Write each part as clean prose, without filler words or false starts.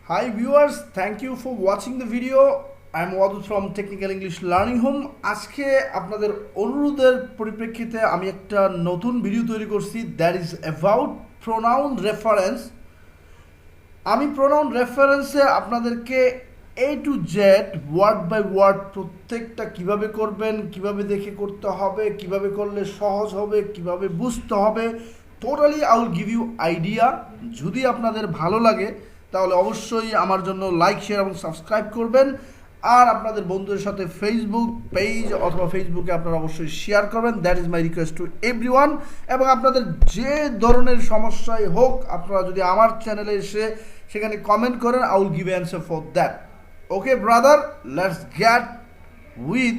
Hi viewers, thank you for watching the video. I am Wadud from Technical English Learning Home. আজকে আপনাদের অনুরোধের পরিপ্রেক্ষিতে আমি একটা নতুন ভিডিও তৈরি করছি that is about pronoun reference. আমি pronoun reference-এ আপনাদেরকে A to Z word by word প্রত্যেকটা কিভাবে করবেন, কিভাবে দেখে করতে হবে, কিভাবে করলে সহজ হবে, কিভাবে বুঝতে হবে, totally I will give you idea. যদি আপনাদের ভালো লাগে তাহলে অবশ্যই আমার জন্য লাইক শেয়ার এবং সাবস্ক্রাইব করবেন আর আপনাদের বন্ধুদের সাথে ফেসবুক পেজ অথবা ফেসবুকে আপনারা অবশ্যই শেয়ার করবেন। That is my request to everyone. এবং আপনাদের যে ধরনের সমস্যাই হোক আপনারা যদি আমার চ্যানেলে এসে সেখানে কমেন্ট করেন I will give answer for that. Okay brother, let's get with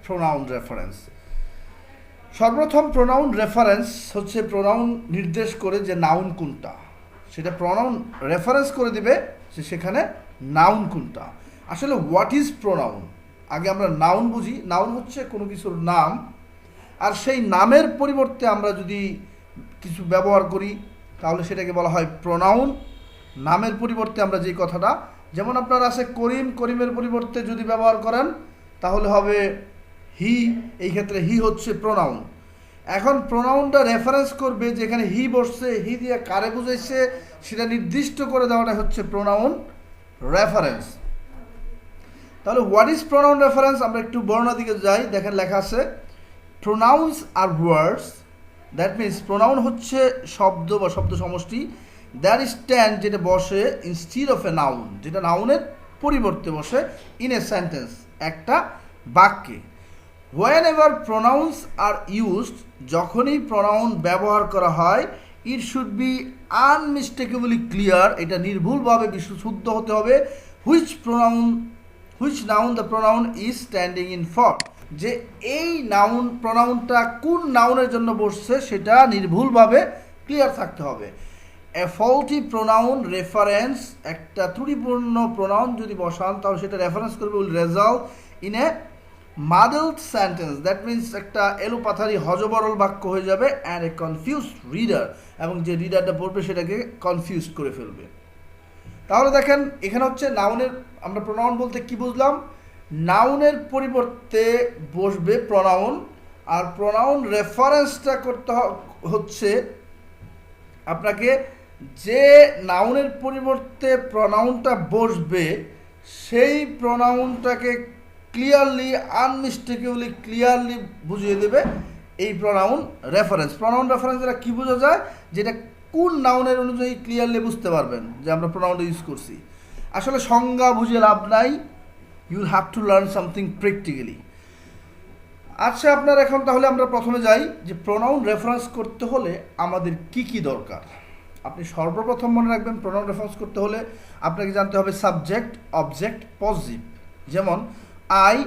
pronoun reference. সর্বপ্রথম প্রোনাউন রেফারেন্স হচ্ছে প্রোনাউন নির্দেশ করে যে নাউন কোনটা, সেটা প্রোনাউন রেফারেন্স করে দিবে যে সেখানে নাউন কোনটা। আসলে হোয়াট ইজ প্রোনাউন, আগে আমরা নাউন বুঝি। নাউন হচ্ছে কোনো কিছুর নাম, আর সেই নামের পরিবর্তে আমরা যদি কিছু ব্যবহার করি তাহলে সেটাকে বলা হয় প্রোনাউন। নামের পরিবর্তে আমরা যেই কথাটা, যেমন আপনার আছে করিম, করিমের পরিবর্তে যদি ব্যবহার করেন তাহলে হবে হি, এই ক্ষেত্রে হি হচ্ছে প্রোনাউন। এখন প্রোনাউনটা রেফারেন্স করবে যেখানে হি বসছে, হি দিয়ে কারে বুঝাইছে সেটা নির্দিষ্ট করে দেওয়াটা হচ্ছে প্রোনাউন রেফারেন্স। তাহলে হোয়াট ইজ প্রোনাউন রেফারেন্স, আমরা একটু বর্ণনা দিকে যাই। দেখেন লেখা আছে pronouns are words, that means pronoun হচ্ছে শব্দ বা শব্দ সমষ্টি দ্যাট স্ট্যান্ড, যেটা বসে ইনস্টিড অফ এ নাউন, যেটা নাউনের পরিবর্তে বসে ইন এ সেন্টেন্স, একটা বাক্যে। whenever pronouns are used, যখনই প্রোনাউন ব্যবহার করা হয়, it should be unmistakably clear, এটা নির্ভুলভাবে বিশুদ্ধ হতে হবে, which noun the pronoun is standing in for, যে এই নাউন প্রোনাউনটা কোন নাউনের জন্য বসছে সেটা নির্ভুলভাবে ক্লিয়ার থাকতে হবে। A faulty pronoun reference, একটা ত্রুটিপূর্ণ প্রোনাউন যদি বসান তাহলে সেটা রেফারেন্স করবে will result in a muddled sentence, that means একটা এলোপাথারি হযবরল বাক্য হয়ে যাবে and a confused reader, এবং যে রিডারটা পড়বে সেটাকে কনফিউজ করে ফেলবে। তাহলে দেখেন এখানে হচ্ছে নাউনের, আমরা প্রোনাউন বলতে কি বুঝলাম, নাউনের পরিবর্তে বসবে প্রোনাউন, আর প্রোনাউন রেফারেন্সটা করতে হচ্ছে আপনাকে যে নাউনের পরিবর্তে প্রোনাউনটা বসবে সেই প্রোনাউনটাকে ক্লিয়ারলি আনমিস্টেকেবলি ক্লিয়ারলি বুঝিয়ে দেবে এই প্রোনাউন রেফারেন্স। প্রোনাউন রেফারেন্স দ্বারা কী বোঝা যায়, যেটা কোন নাউনের অনুযায়ী ক্লিয়ারলি বুঝতে পারবেন যে আমরা প্রোনাউনটা ইউজ করছি। আসলে সংজ্ঞা বুঝে লাভ নাই, you'll have to learn something practically. আচ্ছা আপনার এখন তাহলে আমরা প্রথমে যাই যে প্রোনাউন রেফারেন্স করতে হলে আমাদের কি কি দরকার। আপনি সর্বপ্রথম মনে রাখবেন প্রোনাউন রেফারেন্স করতে হলে আপনাকে জানতে হবে সাবজেক্ট, অবজেক্ট, পজিটিভ। যেমন আই,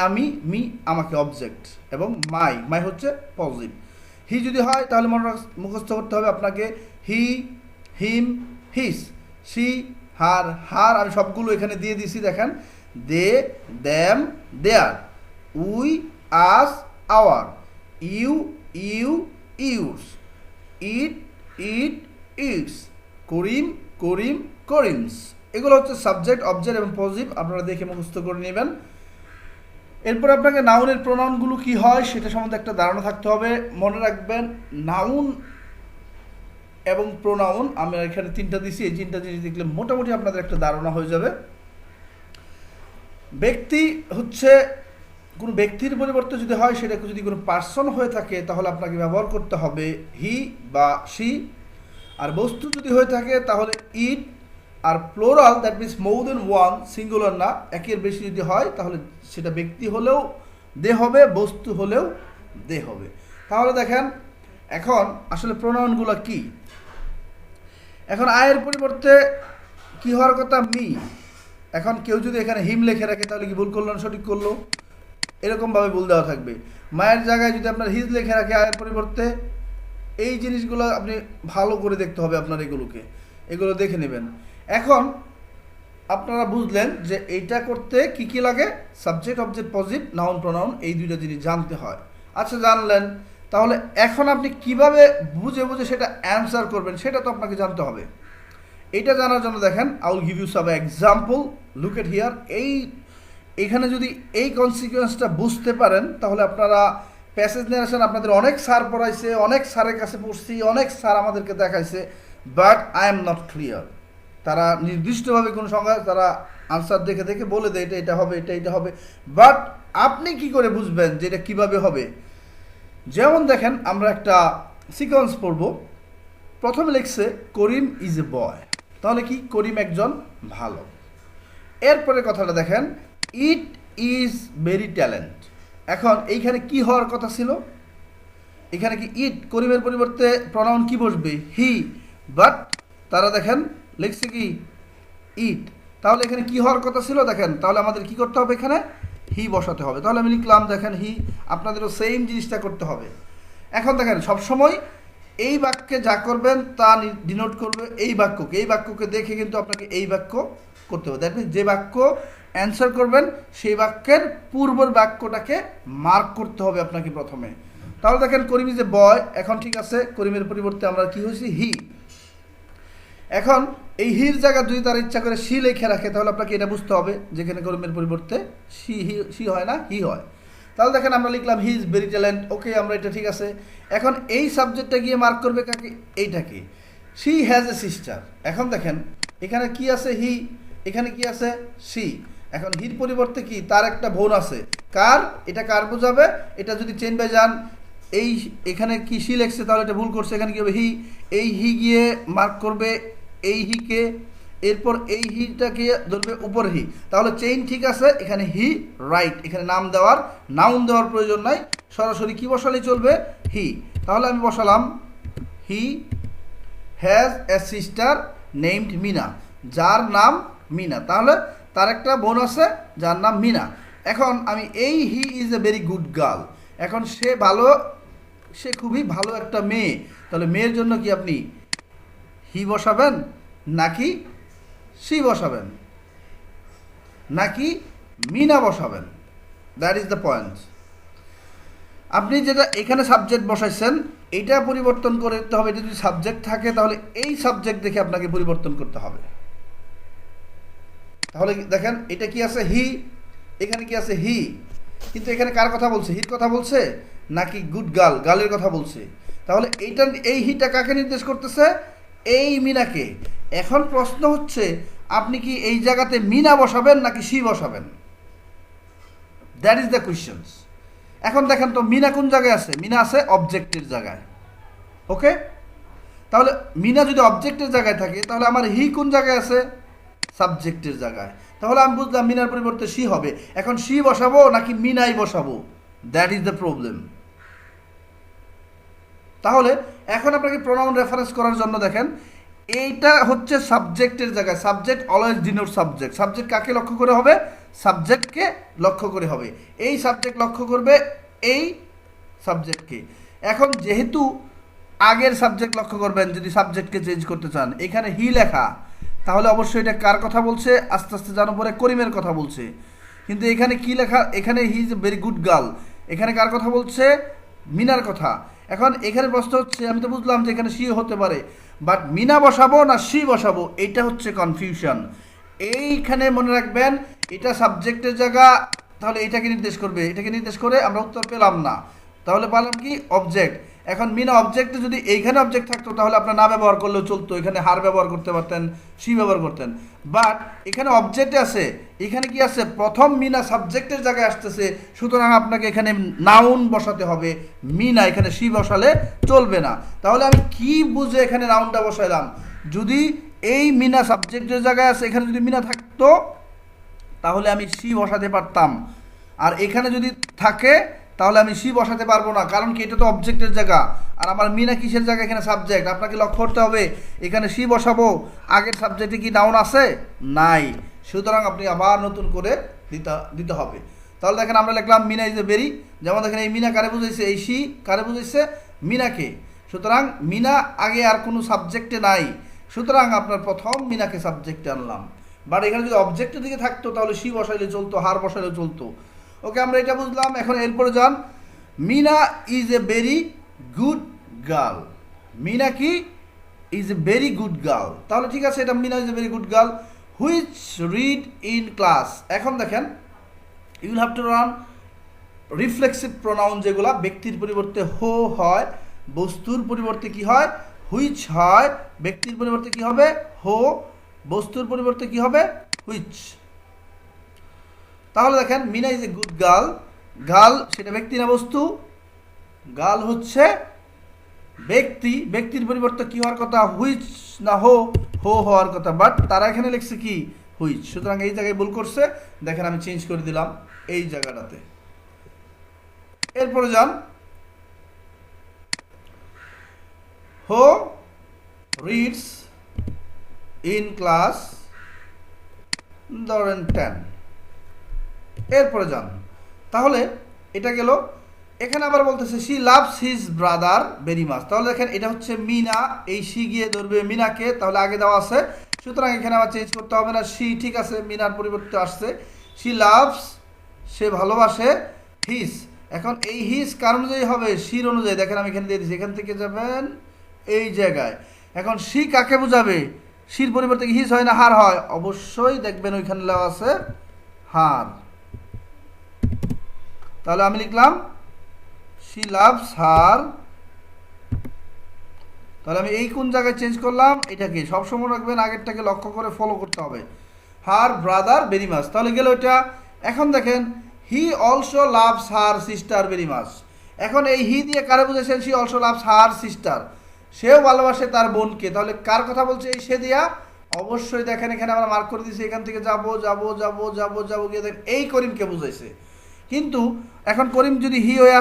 আমি, মি আমাকে অবজেক্ট, এবং মাই হচ্ছে পজিটিভ। হি যদি হয় তাহলে মুখস্থ করতে হবে আপনাকে হি, হিম, হিস, সি, হার আমি সবগুলো এখানে দিয়ে দিছি। দেখেন they, them, their, we, us, our, you, yours, it, its, Karim, Karim's. এগুলো হচ্ছে সাবজেক্ট, অবজেক্ট এবং পজিটিভ, আপনারা দেখে মুখস্থ করে নেবেন। এরপর আপনাকে নাউনের প্রোনাউনগুলো কি হয় সেটা সম্বন্ধে একটা ধারণা থাকতে হবে। মনে রাখবেন নাউন এবং প্রোনাউন আমরা এখানে তিনটা দিছি, এই তিনটা জিনিস দেখলে মোটামুটি আপনাদের একটা ধারণা হয়ে যাবে। ব্যক্তি হচ্ছে কোনো ব্যক্তির পরিবর্তে যদি হয়, সেটা যদি কোনো পার্সন হয়ে থাকে তাহলে আপনাকে ব্যবহার করতে হবে হি বা সি। আর বস্তু যদি হয়ে থাকে তাহলে ইট। আর plural, that means more than one, singular না, একের বেশি যদি হয় তাহলে সেটা ব্যক্তি হলেও দে হবে, বস্তু হলেও দে হবে। তাহলে দেখেন এখন আসলে প্রোনাউনগুলো কি। এখন আয়ের পরিবর্তে কি হওয়ার কথা, মি। এখন কেউ যদি এখানে হিম লিখে রাখে তাহলে কি ভুল করলো না সঠিক করলো, এরকমভাবে ভুল দেওয়া থাকবে। মায়ের জায়গায় যদি আপনার হিজ লিখে রাখে আয়ের পরিবর্তে, এই জিনিসগুলো আপনি ভালো করে দেখতে হবে আপনার, এগুলো দেখে নেবেন। এখন আপনারা বুঝলেন যে এইটা করতে কি কি লাগে, subject, object, positive, noun, pronoun, এই দুইটা জিনিস জানতে হয়। আচ্ছা জানলেন, তাহলে এখন আপনি কিভাবে বুঝে সেটা অ্যান্সার করবেন সেটা তো আপনাকে জানতে হবে। এটা জানার জন্য দেখেন I will give you some example. Look at here. এইখানে যদি এই কনসিকুয়েন্সটা বুঝতে পারেন তাহলে আপনারা প্যাসেজ নারেশন আপনাদের অনেক স্যার পড়াইছে, অনেক স্যারের কাছে পড়ছি, অনেক স্যার আমাদেরকে দেখাইছে, but I am not clear. তারা নির্দিষ্টভাবে কোনো সংজ্ঞা তারা আনসার দেখে দেখে বলে দেয় এটা এটা হবে, এটা হবে, বাট আপনি কি করে বুঝবেন যে এটা কীভাবে হবে? যেমন দেখেন আমরা একটা সিকোয়েন্স পড়ব। প্রথমে লিখছে করিম ইজ এ বয়, তাহলে কি করিম একজন ভালো। এরপরে কথাটা দেখেন ইট ইজ ভেরি ট্যালেন্ট। এখন এইখানে কি হওয়ার কথা ছিল? এখানে কি ইট, করিমের পরিবর্তে প্রনাউন কি বসবে? হি, বাট তারা দেখেন লিখছে কি ইট। তাহলে এখানে কি হওয়ার কথা ছিল দেখেন, তাহলে আমাদের কি করতে হবে? এখানে হি বসাতে হবে। তাহলে আমি লিখলাম দেখেন হি, আপনাদেরও সেম জিনিসটা করতে হবে। এখন দেখেন সবসময় এই বাক্যে যা করবেন তা ডিনোট করবে এই বাক্যকে। এই বাক্যকে দেখে কিন্তু আপনাকে এই বাক্য করতে হবে। দ্যাট মিনস যে বাক্য অ্যান্সার করবেন সেই বাক্যের পূর্বের বাক্যটাকে মার্ক করতে হবে আপনাকে প্রথমে। তাহলে দেখেন করিম ইজ এ বয়, এখন ঠিক আছে করিমের পরিবর্তে আমরা কি হয়েছি? হি। এখন এই হির জায়গা যদি তার ইচ্ছা করে সি লিখে রাখে তাহলে আপনাকে এটা বুঝতে হবে যেখানে করিমের পরিবর্তে সি হয় না, হি হয়। তাহলে দেখেন আমরা লিখলাম হি ইজ ভেরি ট্যালেন্ট। ওকে, আমরা এটা ঠিক আছে। এখন এই সাবজেক্টটা গিয়ে মার্ক করবে কাকে? এইটাকে। She has a sister. এখন দেখেন এখানে কি আছে? হি। এখানে কি আছে? সি। এখন হির পরিবর্তে কি তার একটা বোন আছে। কার? এটা কার বোঝাবে? এটা যদি চেন বাই যান এই এখানে কি সি লেখছে তাহলে এটা ভুল করছে। এখানে কি হবে? হি। এই হি গিয়ে মার্ক করবে এই হিকে, এরপর এই হিটাকে ধরবে উপর হি। তাহলে চেইন ঠিক আছে। এখানে হি রাইট, এখানে নাউন দেওয়ার প্রয়োজন নাই, সরাসরি কি বসালেই চলবে? হি। তাহলে আমি বসালাম he has a sister named Mina, যার নাম মিনা। তাহলে তার একটা বোন আছে যার নাম মিনা। এখন আমি এই he is a very good girl, এখন সে খুবই ভালো একটা মেয়ে। তাহলে মেয়ের জন্য কি আপনি হি বসাবেন নাকি সি বসাবেন নাকি মিনা বসাবেন? That is the point. আপনি যেটা এখানে সাবজেক্ট বসাইছেন এটা পরিবর্তন করতে হবে। এটা যদি সাবজেক্ট থাকে তাহলে এই সাবজেক্ট দেখে আপনাকে পরিবর্তন করতে হবে। তাহলে দেখেন এটা কি আছে? হি। এখানে কি আছে? হি। কিন্তু এখানে কার কথা বলছে? হির কথা বলছে নাকি গুড গার্লের কথা বলছে? তাহলে এই হিটা কাকে নির্দেশ করতেছে? এই মিনাকে। এখন প্রশ্ন হচ্ছে আপনি কি এই জায়গাতে মিনা বসাবেন নাকি সি বসাবেন? That is the questions. এখন দেখেন তো মিনা কোন জায়গায় আছে? মিনা আছে অবজেক্টের জায়গায়। ওকে, তাহলে মিনা যদি অবজেক্টের জায়গায় থাকে তাহলে আমার হি কোন জায়গায় আছে? সাবজেক্টের জায়গায়। তাহলে আমি বুঝলাম মিনার পরিবর্তে সি হবে। এখন সি বসাবো নাকি মিনাই বসাবো? That is the problem. তাহলে এখন আপনাকে প্রোনাউন রেফারেন্স করার জন্য দেখেন এইটা হচ্ছে সাবজেক্টের জায়গায়। Subject always denote subject. Subject কাকে লক্ষ্য করে হবে? সাবজেক্টকে লক্ষ্য করে হবে। এই সাবজেক্ট লক্ষ্য করবে এই সাবজেক্টকে। এখন যেহেতু আগের সাবজেক্ট লক্ষ্য করবেন যদি সাবজেক্টকে চেঞ্জ করতে চান, এখানে হি লেখা, তাহলে অবশ্যই এটা কার কথা বলছে? আস্তে আস্তে জানো পরে করিমের কথা বলছে। কিন্তু এখানে কি লেখা? এখানে he is a very good girl, এখানে কার কথা বলছে? মিনার কথা। এখন এখানে প্রশ্ন হচ্ছে, আমি তো বুঝলাম যে এখানে সি হতে পারে, বাট মিনা বসাবো না সি বসাবো এইটা হচ্ছে কনফিউশন। এইখানে মনে রাখবেন এটা সাবজেক্টের জায়গা, তাহলে এটাকে নির্দেশ করবে। এটাকে নির্দেশ করে আমরা উত্তর পেলাম না, তাহলে পারলাম কি? অবজেক্ট। এখন মিনা অবজেক্টে যদি এইখানে অবজেক্ট থাকতো তাহলে আপনার না ব্যবহার করলেও চলতো, এখানে হার ব্যবহার করতে পারতেন, সি ব্যবহার করতেন। বাট এখানে অবজেক্টে আছে, এখানে কি আছে? প্রথম মিনা সাবজেক্টের জায়গায় আসতেছে, সুতরাং আপনাকে এখানে নাউন বসাতে হবে মিনা, এখানে সি বসালে চলবে না। তাহলে আমি কি বুঝে এখানে নাউনটা বসাইলাম? যদি এই মিনা সাবজেক্টের জায়গায় আছে, এখানে যদি মিনা থাকতো তাহলে আমি সি বসাতে পারতাম, আর এখানে যদি থাকে তাহলে আমি সি বসাতে পারবো না, কারণ কি? এটা তো অবজেক্টের জায়গা, আর আমার মিনা কিসের জায়গা? এখানে সাবজেক্ট। আপনাকে লক্ষ্য করতে হবে এখানে সি বসাবো, আগের সাবজেক্টে কি নাউন আছে? নাই, সুতরাং আপনি আবার নতুন করে দিতে হবে। তাহলে দেখেন আমরা লিখলাম মিনা ইজ এ ভেরি, যেমন দেখেন এই মিনা কারে বুঝাইছে? এই সি কারে বুঝাইছে? মিনাকে। সুতরাং মিনা আগে আর কোনো সাবজেক্টে নাই, সুতরাং আপনার প্রথম মিনাকে সাবজেক্টে আনলাম। বাট এখানে যদি অবজেক্টের দিকে থাকতো তাহলে সি বসাইলে চলতো, হার বসাইলে চলতো। ওকে, আমরা এটা বুঝলাম। এখন এরপরে যান, Mina is a very good girl. Mina কি? Is a very good girl. তাহলে ঠিক আছে, এটা Mina is a very good girl which read in class. এখন দেখেন you will have to run reflexive pronoun, যেগুলা ব্যক্তির পরিবর্তে হো হয়, বস্তুর পরিবর্তে কি হয় হুইচ হয়, ব্যক্তির পরিবর্তে কি হবে হো, বস্তুর পরিবর্তে কি হবে হুইচ। তাহলে দেখেন Mina is a good girl, girl সেটা ব্যক্তি না বস্তু, গার্ল হচ্ছে ব্যক্তি, ব্যক্তির পরিবর্তে কি হওয়ার কথা হুইচ না হো, হো হওয়ার কথা, বাট তারা এখানে লিখছে কি হুইচ। সুতরাং এই জায়গায় ভুল করছে, দেখেন আমি চেঞ্জ করে দিলাম এই জায়গাটাতে। এরপরে যান, হো রিডস ইন ক্লাস ধরেন 10। এরপরে যান, তাহলে এটা গেল। এখানে আবার বলতেছে she loves his brother very much. তাহলে দেখেন এটা হচ্ছে মিনা, এই শি গিয়ে ধরবে মিনাকে, তাহলে আগে দেওয়া আছে, সুতরাং এখানে আবার চেঞ্জ করতে হবে না, শি ঠিক আছে, মিনার পরিবর্তে আসছে শি লাভস, সে ভালোবাসে হিজ। এখন এই হিজ কার অনুযায়ী হবে শির অনুযায়ী, দেখেন আমি এখানে দিয়ে দিচ্ছি, এখান থেকে যাবেন এই জায়গায়। এখন শি কাকে বোঝাবে, শির পরিবর্তে কি হিজ হয় না হার হয়, অবশ্যই দেখবেন ওইখানে লেওয়া আছে হার। তাহলে আমি লিখলাম শি লাভস হার, তাহলে আমি এই কোন জায়গায় চেঞ্জ করলাম, এটাকে সবসময় রাখবেন, আগেরটাকে লক্ষ্য করে ফলো করতে হবে, হার ব্রাদার ভেরি মাচ। তাহলে গেল এটা। এখন দেখেন he also loves her sister very much. এখন এই হি দিয়ে কারে বুঝেছেন, she also loves her sister, সেও ভালোবাসে তার বোনকে। তাহলে কার কথা বলছে এই সে দিয়া, অবশ্যই দেখেন এখানে আমরা মার্ক করে দিয়েছি, এখান থেকে যাবো যাবো যাবো যাবো যাবো গিয়ে দেখেন এই করিমকে বুঝাইছে। কিন্তু এখন করিম যদি হি হয়ে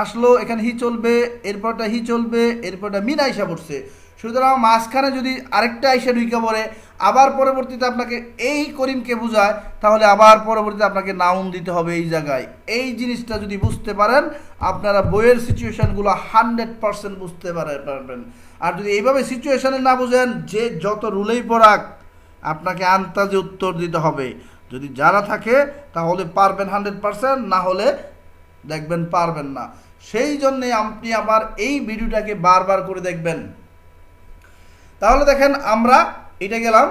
আসলো, এখানে হি চলবে, এরপরটা হি চলবে, এরপরটা মিনা আইসা পড়ছে, সুতরাং মাঝখানে যদি আরেকটা আইসা ঢুকে পড়ে, আবার পরবর্তীতে আপনাকে এই করিমকে বোঝায়, তাহলে আবার পরবর্তীতে আপনাকে নাউন দিতে হবে এই জায়গায়। এই জিনিসটা যদি বুঝতে পারেন, আপনারা বইয়ের সিচুয়েশানগুলো 100% বুঝতে পারবেন। আর যদি এইভাবে সিচুয়েশানে না বুঝেন, যে যত রুলেই পড়াক আপনাকে আন্তাজে উত্তর দিতে হবে। যদি জানা থাকে তাহলে পারবেন 100%, না হলে দেখবেন পারবেন না। সেই জন্যে আপনি আবার এই ভিডিওটাকে বারবার করে দেখবেন। তাহলে দেখেন আমরা এটা গেলাম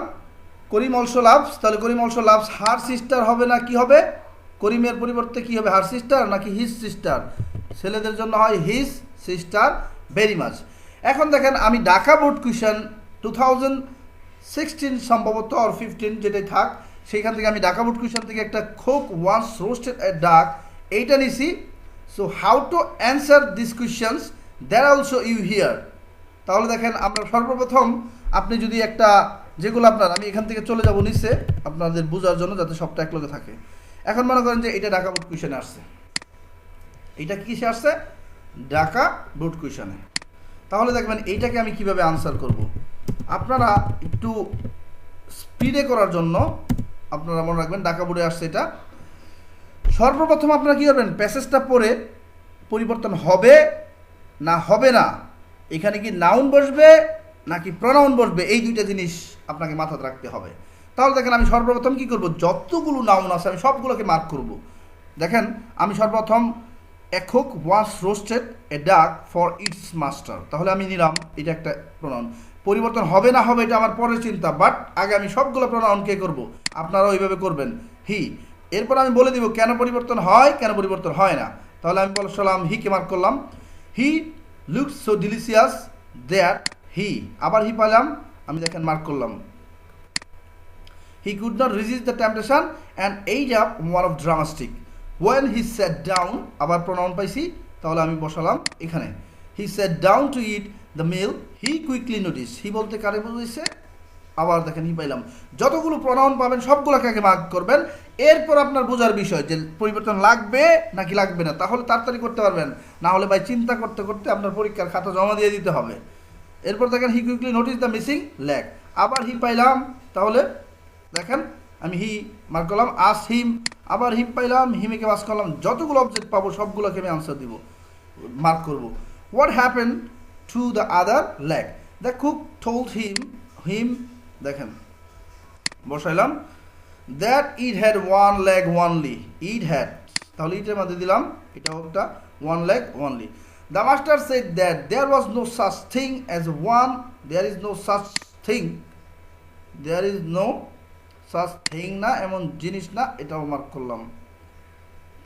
করিম অলসো লাভস, তাহলে করিম অলসো লাভস হার সিস্টার হবে না কি হবে, করিমের পরিবর্তে কি হবে হার সিস্টার নাকি হিজ সিস্টার, ছেলেদের জন্য হয় হিজ সিস্টার ভেরি মাচ। এখন দেখেন আমি ঢাকা বোর্ড কুয়েশন 2016 সম্ভবত আর 15 যেটাই থাক, সেইখান থেকে আমি ঢাকা বোর্ড কুয়েশন থেকে একটা খোক ওয়ান্স রোস্টেড এ ডাক এইটা নিছি। So how to answer this questions that also you here. তাহলে দেখেন আমরা সর্বপ্রথম আপনি যদি একটা যেগুলো আপনার, আমি এখান থেকে চলে যাব নিচে আপনাদের বোঝার জন্য যাতে সবটা একলগে থাকে। এখন মনে করেন যে এটা ঢাকা বোর্ড কুয়েশনে আসছে, এটা কিসে আসছে ঢাকা বোর্ড কুয়েশনে। তাহলে দেখবেন এইটাকে আমি কিভাবে আনসার করব। আপনারা একটু স্পিডে করার জন্য আপনারা মনে রাখবেন ঢাকা বোর্ডে আসছে এটা। সর্বপ্রথম আপনারা কী করবেন, প্যাসেজটা পড়ে পরিবর্তন হবে না হবে না, এখানে কি নাউন বসবে নাকি প্রনাউন বসবে, এই দুইটা জিনিস আপনাকে মাথায় রাখতে হবে। তাহলে দেখেন আমি সর্বপ্রথম কি করব, যতগুলো নাউন আছে আমি সবগুলোকে মার্ক করব। দেখেন আমি সর্বপ্রথম এ cook once roasted a duck for its master, তাহলে আমি নিলাম এটা একটা প্রনাউন। পরিবর্তন হবে না হবে এটা আমার পরের চিন্তা, বাট আগে আমি সবগুলো প্রনাউনকে করব, আপনারা ওইভাবে করবেন হি। এরপর আমি বলে দিব কেন পরিবর্তন হয় কেন পরিবর্তন হয় না। তাহলে আমি বললাম হিকে মার্ক করলাম, he looks so delicious that he, আবার হি পাইলাম, আমি দেখেন মার্ক করলাম he could not resist the temptation and ate up one of drumstick when he sat down, আবার প্রনাউন পাইছি, তাহলে আমি বসালাম এখানে he sat down to eat the meal he quickly notice, he বলতে কারে বুঝেছে, আবার দেখেন হি পাইলাম। যতগুলো প্রনাউন পাবেন সবগুলোকে আগে মার্ক করবেন, এরপর আপনার বোঝার বিষয় যে পরিবর্তন লাগবে নাকি লাগবে না, তাহলে তাড়াতাড়ি করতে পারবেন, না হলে ভাই চিন্তা করতে করতে আপনার পরীক্ষার খাতা জমা দিয়ে দিতে হবে। এরপর দেখেন he quickly notice the missing leg, আবার হি পাইলাম, তাহলে দেখেন আমি হি মার্ক করলাম, আস হিম, আবার হিম পাইলাম, হিমেকে পাস করলাম, যতগুলো অবজেক্ট পাবো সবগুলোকে আমি আনসার দিব, মার্ক করব। What happen to the other leg, the cook told him, দেখেন বসাইলাম that it had one leg only, it had, তাহলে ইটের মধ্যে দিলাম এটাও একটা one leg only. The master said that there was no such thing as one. There is no such thing. There is no such thing না এমন জিনিস না, এটাও মার্ক করলাম।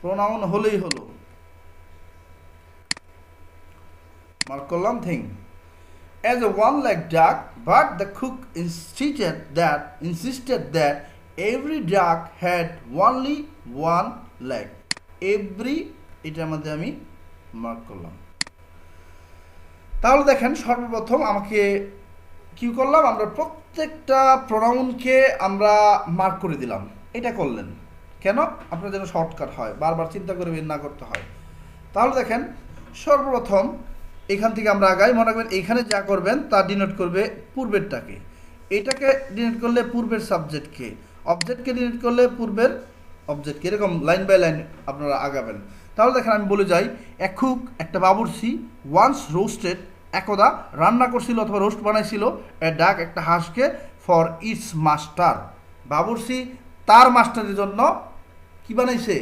প্রোনাউন হলেই হলো, মার্ক করলাম thing. As a one-legged duck, but the cook insisted that every duck had only one leg. Every এটার মধ্যে আমি মার্ক করলাম। তাহলে দেখেন সর্বপ্রথম আমাকে কি করলাম, আমরা প্রত্যেকটা প্রোনাউনকে আমরা মার্ক করে দিলাম। এটা করলেন কেন? আপনার যেন শর্টকাট হয়, বারবার চিন্তা করে বের না করতে হয়। তাহলে দেখেন সর্বপ্রথম এখান থেকে আমরা আগাই। মনে রাখবেন এখানে যা করবেন তা ডিনোট করবে পূর্বেরটাকে, এটাকে ডিনোট করলে পূর্বের সাবজেক্টকে, অবজেক্টকে ডিনোট করলে পূর্বের অবজেক্টকে, এরকম লাইন বাই লাইন আপনারা আগাবেন। তাহলে দেখেন আমি বলে যাই, এক কুক একটা বাবুর্চি, ওয়ান্স রোস্টেড একদা রান্না করছিল অথবা রোস্ট বানাইছিল, এ ডাক একটা হাঁসকে, ফর ইটস মাস্টার বাবুর্চি তার মাস্টারের জন্য কি বানাইছে,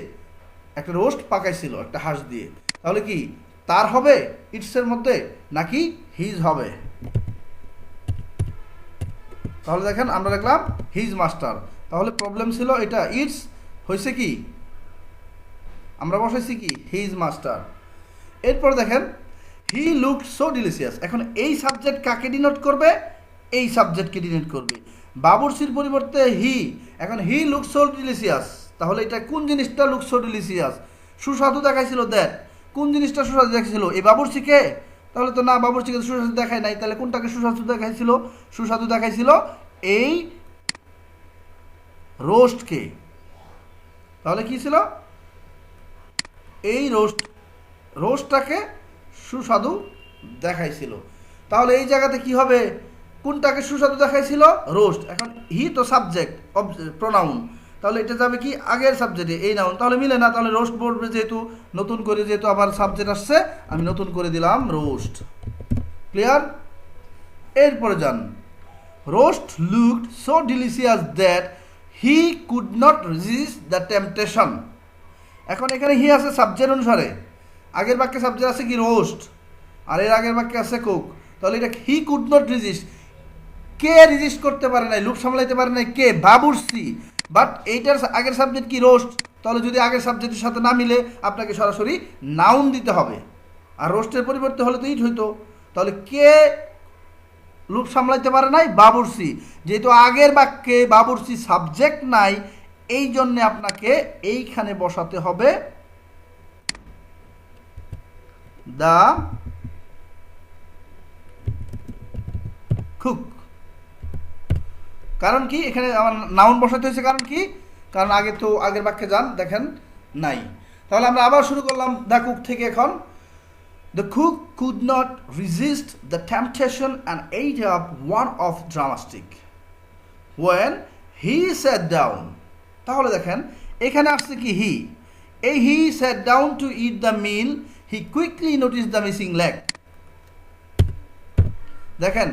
একটা রোস্ট পাকাইছিল একটা হাঁস দিয়ে। তাহলে কি তার হবে ইটসের মধ্যে নাকি হিজ হবে? তাহলে দেখেন আমরা দেখলাম হিজ মাস্টার, তাহলে প্রবলেম ছিল এটা, ইটস হয়েছে কি আমরা বসাইছি কি হিজ মাস্টার। এরপর দেখেন হি লুকড সো ডিলিশিয়াস, এখন এই সাবজেক্ট কাকে ডিনোট করবে, এই সাবজেক্টকে ডিনোট করবে, বাবুর্চির পরিবর্তে হি। এখন হি লুকড সো ডিলিশিয়াস, তাহলে এটা কোন জিনিসটা লুকড সো ডিলিশিয়াস? সুস্বাদু দেখাইছিল, দেখ কোন জিনিসটা সুস্বাদু দেখাইছিল, এই বাবুর্চিকে? তাহলে তো না, বাবুর্চিকে সুস্বাদু দেখায় নাই, তাহলে কোনটাকে সুস্বাদু দেখাইছিল? সুস্বাদু দেখাইছিল এই রোস্টকে। তাহলে কি ছিল, এই রোস্টটাকে সুস্বাদু দেখাইছিল। তাহলে এই জায়গাতে কি হবে, কোনটাকে সুস্বাদু দেখাইছিল? রোস্ট। এখন হি তো সাবজেক্ট প্রোনাউন, তাহলে এটা যাবে কি আগের সাবজেক্টে, এই নাউন, তাহলে মিলে না, তাহলে রোস্ট বলবে, যেহেতু নতুন করে যেহেতু আবার সাবজেক্ট আসছে আমি নতুন করে দিলাম রোস্ট। ক্লিয়ার? এরপরে যান, roast looked so delicious that he could not resist the temptation. এখন এখানে হি আছে সাবজেক্ট অনুসারে, আগের বাক্যে সাবজেক্ট আছে কি রোস্ট, আর এর আগের বাক্যে আছে কুক, তাহলে এটা হি could not resist, K resist করতে পারে নাই, লুপ সামলাইতে পারে নাই, কে? বাবুর্চি। বাট এইটার আগের সাবজেক্ট কি রোস্ট, তাহলে যদি আগের সাবজেক্টের সাথে না মিলে আপনাকে সরাসরি নাউন দিতে হবে, আর রোস্টের পরিবর্তে হলে তো ইট হইতো। তাহলে কে লুপ সামলাইতে পারে নাই? বাবুর্চি। যেহেতু আগের বাক্যে বাবুর্চি সাবজেক্ট নাই, এই জন্যে আপনাকে এইখানে বসাতে হবে দা কুক। কারণ কি এখানে আমার নাউন বসাতে হয়েছে, কারণ কি? কারণ আগে তো আগের বাক্যে যান দেখেন নাই। তাহলে আমরা আবার শুরু করলাম দ্য কুক থেকে। এখন the cook could not resist the temptation and ate up one of drumstick when he sat down. তাহলে দেখেন এখানে আসছে কি হি, এই he sat down to eat the meal, he quickly notice the missing leg. দেখেন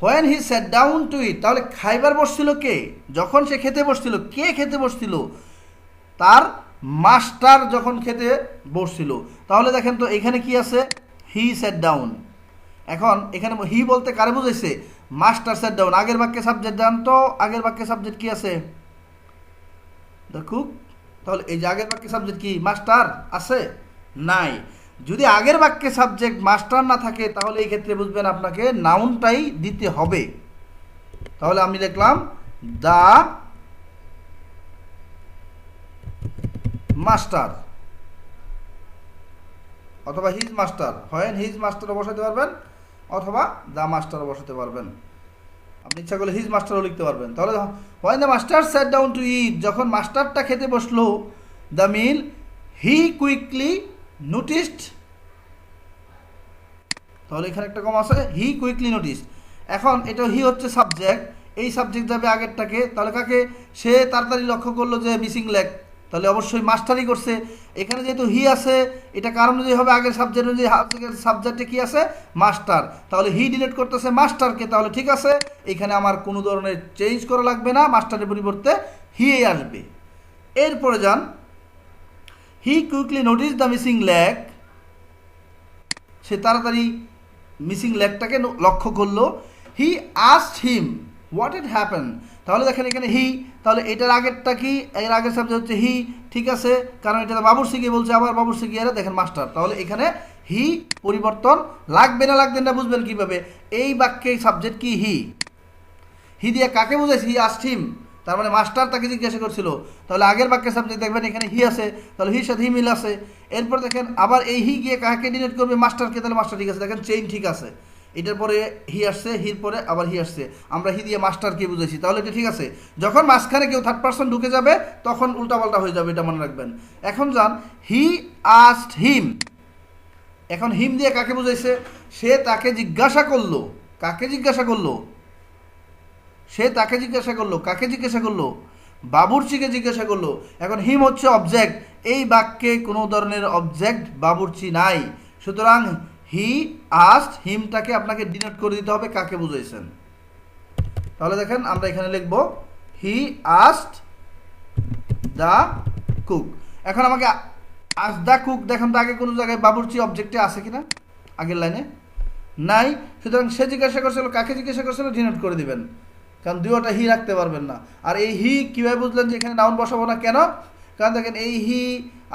when he sat down to eat, তাহলে খাইবার বসছিল কে? যখন সে খেতে বসছিল, কে খেতে বসছিল? তার মাস্টার যখন খেতে বসছিল। তাহলে দেখেন তো এখানে কি আছে, হি sat down। এখন এখানে হি বলতে কারে বুঝাইছে? Master sat down। আগের বাক্যে সাবজেক্ট জান তো, আগের বাক্যে সাবজেক্ট কি আছে? The cook. তাহলে এই যে আগের বাক্যে সাবজেক্ট কি মাস্টার আছে? নাই। যদি আগের বাক্যে সাবজেক্ট মাস্টার না থাকে তাহলে এই ক্ষেত্রে বুঝবেন আপনাকে নাউনটাই দিতে হবে। তাহলে আমি লিখলাম দা মাস্টার অথবা হিজ মাস্টার। হয় হিজ মাস্টারও বসাতে পারবেন অথবা দা মাস্টারও বসাতে পারবেন, আপনি ইচ্ছা করলে হিজ মাস্টারও লিখতে পারবেন। তাহলে হয় the master sat down to eat, যখন মাস্টারটা খেতে বসলো the meal, he quickly noticed. তাহলে এখানে একটা কম আছে, হি কুইকলি নোটিস। এখন এটা হি হচ্ছে সাবজেক্ট, এই সাবজেক্ট যাবে আগেরটাকে, তাহলে কাকে? সে তাড়াতাড়ি লক্ষ্য করলো যে মিসিং লেগ, তাহলে অবশ্যই মাস্টারই করছে। এখানে যেহেতু হি আছে, এটা কারণ অনুযায়ী হবে আগের সাবজেক্ট অনুযায়ী, সাবজেক্টে কি আছে? মাস্টার। তাহলে হি ডিলেট করতেছে মাস্টারকে, তাহলে ঠিক আছে, এখানে আমার কোনো ধরনের চেঞ্জ করা লাগবে না, মাস্টারের পরিবর্তে হি আসবে। এরপরে যান, he quickly notice the missing leg সে তাড়াতাড়ি মিসিং লেগটাকে লক্ষ্য করলো। He asked him what it happen. তাহলে দেখেন এখানে হি, তাহলে এটার আগেরটা কি, এর আগের সাবজেক্ট হচ্ছে হি, ঠিক আছে, কারণ এটা বাবুর্চি গিয়ে বলছে, আবার বাবুর্চি গিয়ে দেখেন মাস্টার। তাহলে এখানে হি পরিবর্তন লাগবে না লাগবে না বুঝবেন কীভাবে, এই বাক্যে সাবজেক্ট কি হি, হি দিয়ে কাকে বুঝাইছে, হি আস্কড হিম, তার মানে মাস্টার তাকে জিজ্ঞাসা করছিল। তাহলে আগের বাক্যের সাবজেক্ট দেখবেন এখানে হি আছে, তাহলে হির সাথে হি মিল আছে। এরপর দেখেন আবার এই হি গিয়ে কাকে ডিনোট করবে, মাস্টারকে, তাহলে মাস্টার ঠিক আছে, দেখেন চেইন ঠিক আছে। এটার পরে হি আসছে, হির পরে আবার হি আসছে, আমরা হি দিয়ে মাস্টারকে বুঝেছি, তাহলে এটা ঠিক আছে। যখন মাঝখানে কেউ থার্ড পার্সন ঢুকে যাবে তখন উল্টাপাল্টা হয়ে যাবে, এটা মনে রাখবেন। এখন যান, হি আস্কড হিম, এখন হিম দিয়ে কাকে বুঝাইছে, সে তাকে জিজ্ঞাসা করলো, কাকে জিজ্ঞাসা করলো, সে তাকে জিজ্ঞাসা করলো, কাকে জিজ্ঞাসা করলো, বাবুর্চিকে জিজ্ঞাসা করলো। এখন হিম হচ্ছে অবজেক্ট, এই বাক্যে কোনো ধরনের অবজেক্ট বাবুর্চি নাই, সুতরাং হি আস্কড হিমটাকে আপনাকে ডিনোট করে দিতে হবে কাকে বুঝাইছেন। তাহলে দেখেন আমরা এখানে লিখব হি আস্কড দ্য কুক। এখন আমাকে আস্ক দ্য কুক, দেখেন তো আগে কোনো জায়গায় বাবুর্চি অবজেক্টে আছে কিনা, আগের লাইনে নাই, সুতরাং সে জিজ্ঞাসা করছিল, কাকে জিজ্ঞাসা করছিল, ডিনোট করে দিবেন, কারণ দুইটা হি রাখতে পারবেন না। আর এই হি কীভাবে বুঝলেন যে এখানে নাউন বসাবো না কেন, কারণ দেখেন এই হি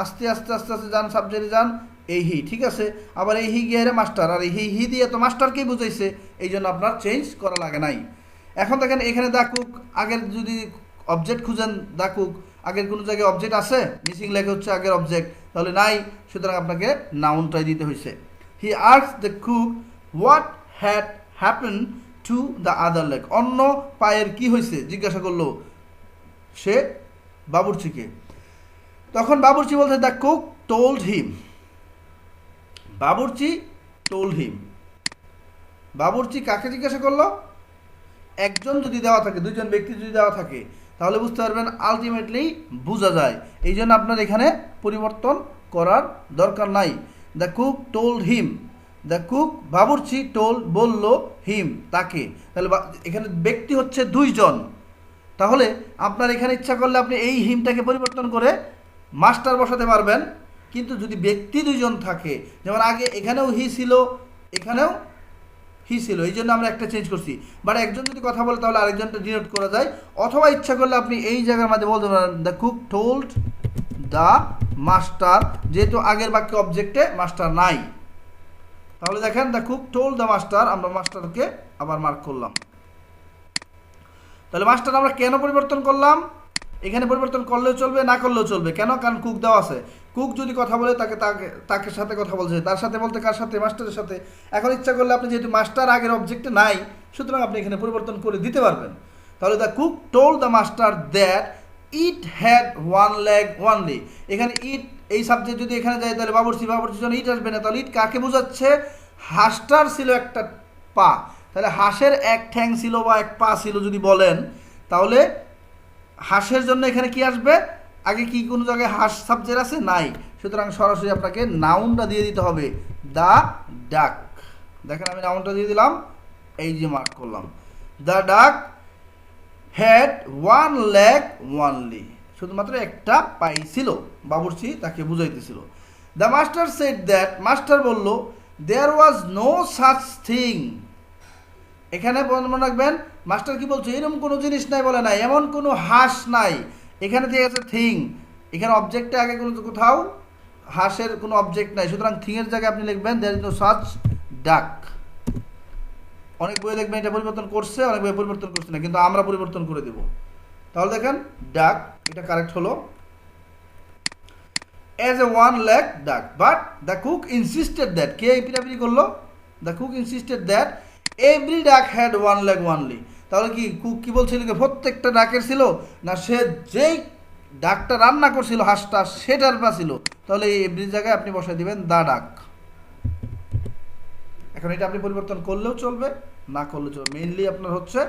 আস্তে আস্তে আস্তে আস্তে যান, সাবজেক্টে যান, এই হি ঠিক আছে, আবার এই হি গিয়ে মাস্টার, আর এই হি দিয়ে তো মাস্টারকেই বুঝাইছে, এই জন্য আপনার চেঞ্জ করা লাগে নাই। এখন দেখেন এখানে দ্য কুক, আগের যদি অবজেক্ট খুঁজেন দ্য কুক, আগের কোনো জায়গায় অবজেক্ট আছে, মিসিং লেখা হচ্ছে আগের অবজেক্ট, তাহলে নাই, সুতরাং আপনাকে নাউনটাই দিতে হয়েছে। He asked the cook what had happen to the other leg, অন্য পায়ের কি হয়েছে জিজ্ঞাসা করলো সে বাবুর্চিকে। তখন বাবুর্চি বলছে দ্য কুক টোল্ড হিম, বাবুর্চি টোল্ড হিম, বাবুর্চি কাকে জিজ্ঞাসা করলো, একজন যদি দেওয়া থাকে, দুইজন ব্যক্তি যদি দেওয়া থাকে তাহলে বুঝতে পারবেন, আলটিমেটলি বোঝা যায়, এই জন্য আপনার এখানে পরিবর্তন করার দরকার নাই। The cook told him, the cook বাবুর্চি টোল্ড বলল হিম তাকে, তাহলে এখানে ব্যক্তি হচ্ছে দুইজন, তাহলে আপনার এখানে ইচ্ছা করলে আপনি এই হিমটাকে পরিবর্তন করে মাস্টার বসাতে পারবেন। কিন্তু যদি ব্যক্তি দুইজন থাকে, যেমন আগে এখানেও হি ছিল, এখানেও হি ছিল, এই জন্য আমরা একটা চেঞ্জ করছি, বাট একজন যদি কথা বলে তাহলে আরেকজনটা ডিনোট করা যায়, অথবা ইচ্ছা করলে আপনি এই জায়গার মধ্যে বলতে পারেন the cook told the master, যেহেতু আগের বাক্যে অবজেক্টে মাস্টার নাই। তাহলে দেখেন the cook told the master, আমরা মাস্টারকে আবার মার্ক করলাম। তাহলে মাস্টার আমরা কেন পরিবর্তন করলাম, এখানে পরিবর্তন করলেও চলবে, না করলেও চলবে, কেন, কারণ কুক দেওয়া আছে, কুক যদি কথা বলে তাকে তাকে সাথে কথা বলছে, তার সাথে বলতে কার সাথে, মাস্টারের সাথে। এখন ইচ্ছা করলে আপনি যেহেতু মাস্টার আগের অবজেক্টে নাই, সুতরাং আপনি এখানে পরিবর্তন করে দিতে পারবেন। তাহলে the cook told the master that it had one leg only, এখানে ইট এই সাবজেক্ট যদি এখানে যায় তাহলে বাবুর্চির জন্য ইট আসবে না, তাহলে ইট কাকে বোঝাচ্ছে, হাঁসটার ছিল একটা পা, তাহলে হাঁসের এক ঠ্যাং ছিল বা এক পা ছিল যদি বলেন, তাহলে হাঁসের জন্য এখানে কি আসবে, আগে কি কোনো জায়গায় হাঁস সাবজেক্ট আছে, নাই, সুতরাং সরাসরি আপনাকে নাউনটা দিয়ে দিতে হবে দ্য ডাক। দেখেন আমি নাউনটা দিয়ে দিলাম, এই যে মার্ক করলাম, দ্য ডাক হ্যাড ওয়ান লেগ ওনলি, শুধুমাত্র একটা পাই ছিল, বাবুর্চি তাকে বুঝাইতেছিল। The master said that, master বলল there was no such thing, এখানে মনে রাখবেন মাস্টার কি বলছে, এরকম কোনো জিনিস নাই বলে নাই, এমন কোনো হাঁস নাই, এখানে ঠিক আছে থিং, এখানে অবজেক্টে আগে কোনো কোথাও হাঁসের কোনো অবজেক্ট নাই, সুতরাং থিংয়ের জায়গায় আপনি লিখবেন দেয়ার ইজ নো সাচ ডাক। অনেক বই দেখবেন এটা পরিবর্তন করছে, অনেক বই পরিবর্তন করছে না, কিন্তু আমরা পরিবর্তন করে দেব। তাহলে দেখেন ডাক, এটা কারেক্ট হলো, as a one leg duck, but the cook insisted that, কে পিটাপিটি করলো, the cook insisted that every duck had one leg only, তাহলে কি কুক কি বলছিল, প্রত্যেকটা ডাকের ছিল না, সে যেই ডাকটা রান্না করছিল হাঁসটা সেটার পা ছিল, তাহলে এই এভরি জায়গায় আপনি বসাই দিবেন দা ডাক। এখন এটা আপনি পরিবর্তন করলেও চলবে, না করলেও চলবে, মেইনলি আপনার হচ্ছে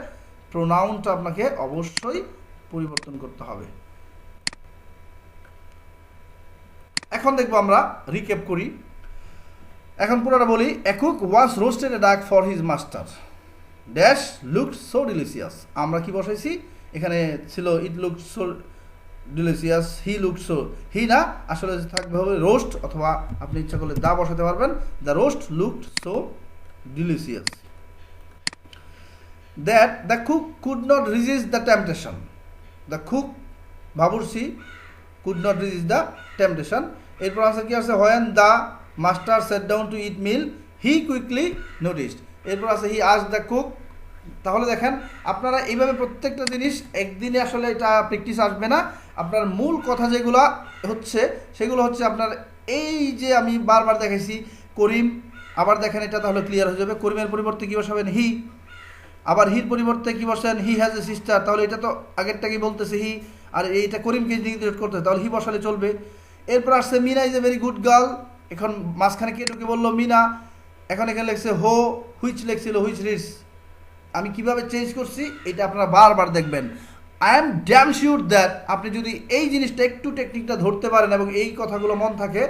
প্রোনাউনটা আপনাকে অবশ্যই পরিবর্তন করতে হবে। এখন দেখবো আমরা রিক্যাপ করি, এখন পুরোটা বলি। এ cook was roasted a duck for his master dash looked so delicious, আমরা কি বসাইছি, এখানে ছিল it looked so delicious, he look so, he না আসলে থাকবে হবে রোস্ট, অথবা আপনি ইচ্ছা করলে দা বসাতে পারবেন, the roast looked so delicious. That the cook could not resist the temptation, the cook বাবুর্চি could not resist the temptation. এরপর আছে কি আছে, when the master set down to eat meal he quickly noticed. এরপর আছে he asked the cook. তাহলে দেখেন আপনারা এইভাবে প্রত্যেকটা জিনিস একদিনে আসলে এটা প্র্যাকটিস আসবে না। আপনার মূল কথা যেগুলো হচ্ছে সেগুলো হচ্ছে আপনার এই যে আমি বারবার দেখাইছি করিম, আবার দেখেন এটা তাহলে ক্লিয়ার হয়ে যাবে। করিমের পরিবর্তে কী বসাবেন, হি। আবার হির পরিবর্তে কী বসেন, হি হ্যাজ এ সিস্টার, তাহলে এটা তো আগেরটা কি বলতেছে হি, আর এইটা করিমকে নির্দেশ করতে, তাহলে হি বসালে চলবে। এরপর আসছে Mina is a very good girl, এখন মাঝখানে কে ঢুকে বললো মিনা, এখন এখানে লেখছে হো, হুইচ লেখছিল হুইচ রিডস। আমি কিভাবে চেঞ্জ করছি এটা আপনারা বারবার দেখবেন। I am damn sure that আপনি যদি এই জিনিসটা একটু টেকনিকটা ধরতে পারেন এবং এই কথাগুলো মন থাকে,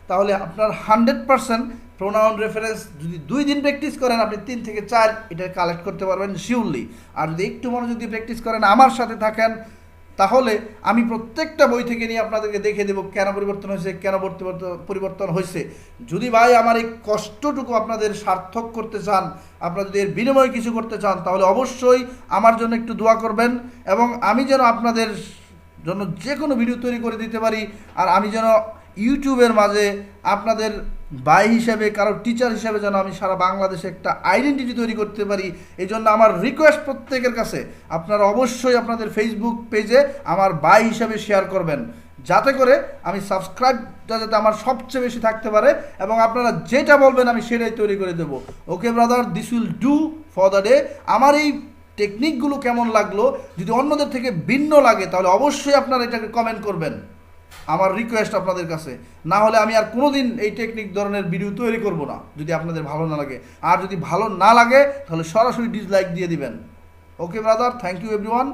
তাহলে আপনার 100% প্রোনাউন রেফারেন্স যদি 2 দিন প্র্যাকটিস করেন আপনি 3 থেকে 4 এটা কালেক্ট করতে পারবেন শিওরলি। আর যদি একটু মনোযোগ দিয়ে প্র্যাকটিস করেন, আমার সাথে থাকেন, তাহলে আমি প্রত্যেকটা বই থেকে নিয়ে আপনাদেরকে দেখে দেবো কেন পরিবর্তন হয়েছে, কেন পরিবর্তন হয়েছে। যদি ভাই আমার এই কষ্টটুকু আপনাদের সার্থক করতে চান, আপনারা যদি এর বিনিময়ে কিছু করতে চান, তাহলে অবশ্যই আমার জন্য একটু দোয়া করবেন, এবং আমি যেন আপনাদের জন্য যে কোনো ভিডিও তৈরি করে দিতে পারি, আর আমি যেন ইউটিউবের মাঝে আপনাদের ভাই হিসেবে, কারো টিচার হিসেবে যেন আমি সারা বাংলাদেশে একটা আইডেন্টিটি তৈরি করতে পারি। এই জন্য আমার রিকোয়েস্ট প্রত্যেকের কাছে, আপনারা অবশ্যই আপনাদের ফেসবুক পেজে আমার ভাই হিসেবে শেয়ার করবেন, যাতে করে আমি সাবস্ক্রাইবটা যাতে আমার সবচেয়ে বেশি থাকতে পারে, এবং আপনারা যেটা বলবেন আমি সেটাই তৈরি করে দেবো। ওকে brother, this will do for the day. আমার এই টেকনিকগুলো কেমন লাগলো, যদি অন্যদের থেকে ভিন্ন লাগে তাহলে অবশ্যই আপনারা এটাকে কমেন্ট করবেন, আমার রিকোয়েস্ট আপনাদের কাছে। না হলে আমি আর কোনোদিন এই টেকনিক ধরনের ভিডিও তৈরি করব না, যদি আপনাদের ভালো না লাগে। আর যদি ভালো না লাগে তাহলে সরাসরি ডিসলাইক দিয়ে দিবেন। Okay brother, thank you everyone.